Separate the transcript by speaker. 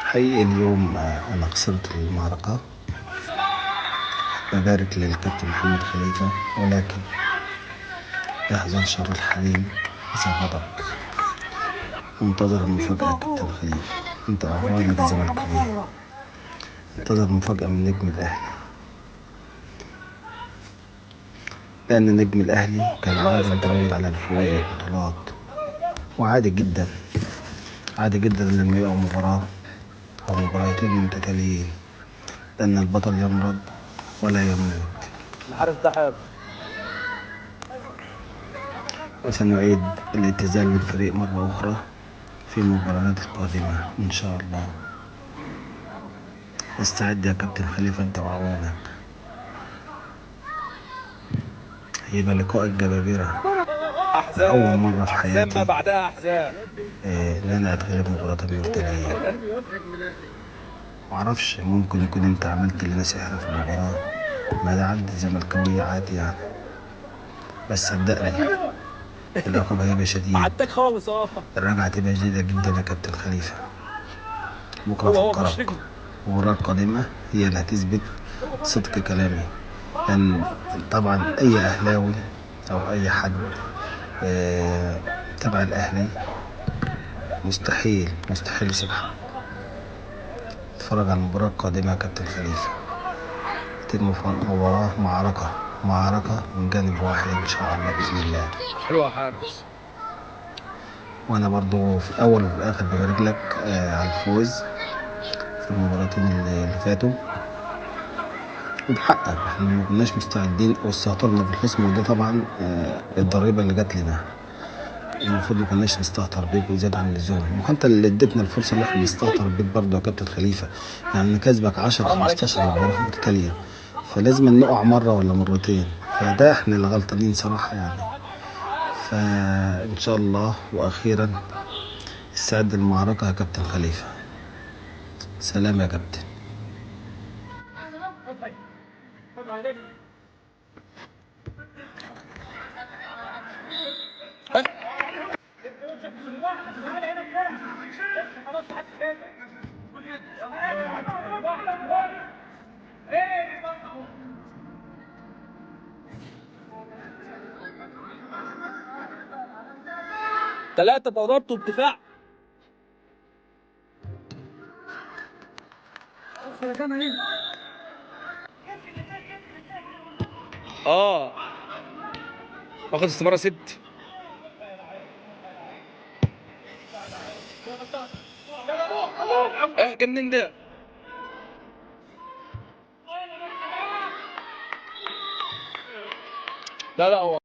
Speaker 1: حقيقي اليوم أنا خسرت المعركة. ببارك للكابتن محمد خليفة، ولكن يحذر شر الحليم إذا غضب. منتظر المفاجأة يا كابتن خليفة، أنت راجل زملكاوي، انتظر مفاجأة من نجم الأهلي، لأن نجم الأهلي كان عادة متعود على الفوز والبطولات، وعادي جدا لما يبقى مباراة أو مباراتين متتاليين، لأن البطل يمرض ولا يموت.
Speaker 2: الحارس ده حارس.
Speaker 1: وسنعيد الاتزان بالفريق مرة أخرى في المباريات القادمة إن شاء الله. استعد يا كابتن خليفة أنت وعوانك، هيبقى لقاء الجبابرة. أول مرة في حياتي
Speaker 2: ما بعدها أحزاب
Speaker 1: إن أنا أتغلب مباراتين متتالية. معرفش، ممكن يكون أنت عملت لنا سحر في المباراة، ما ده عندي زملكاوية عادي يعني، بس صدقني العقاب هيبقى شديد.
Speaker 2: عدتك خالص.
Speaker 1: الرجعة هتبقى شديدة جدا يا كابتن خليفة. بكرة أفكرك المباراة القادمة هي اللي هتثبت صدق كلامي، لأن طبعا أي أهلاوي أو أي حد تبع الأهلي مستحيل يسيب حقه. اتفرج على المباراة القادمة يا كابتن خليفة، تبقى مباراة معركة من جانب واحد إن شاء الله بإذن الله.
Speaker 2: حلوة يا حارس.
Speaker 1: وأنا برضو في الأول وفي الآخر ببارك لك على الفوز في المباراتين اللي فاتوا، وبحقك احنا ما كناش مستعدين واستهترنا بالخصم، وده طبعا الضريبة اللي جات لنا. المفروض ما كناش نستهتر بيك زيادة عن اللزوم، وانت اللي اديتنا الفرصة اللي احنا نستهتر بيك برضه يا كابتن خليفة. يعني انا كسبك 10 15 مباراة متتالية، فلازم نقع مرة ولا مرتين، فده احنا اللي غلطانين صراحة يعني. فان شاء الله. واخيرا استعد المعركة يا كابتن خليفة. سلام يا كابتن.
Speaker 2: ثلاثة ضربته بدفاع. واخد استمارة 6. جنن ده. لا هو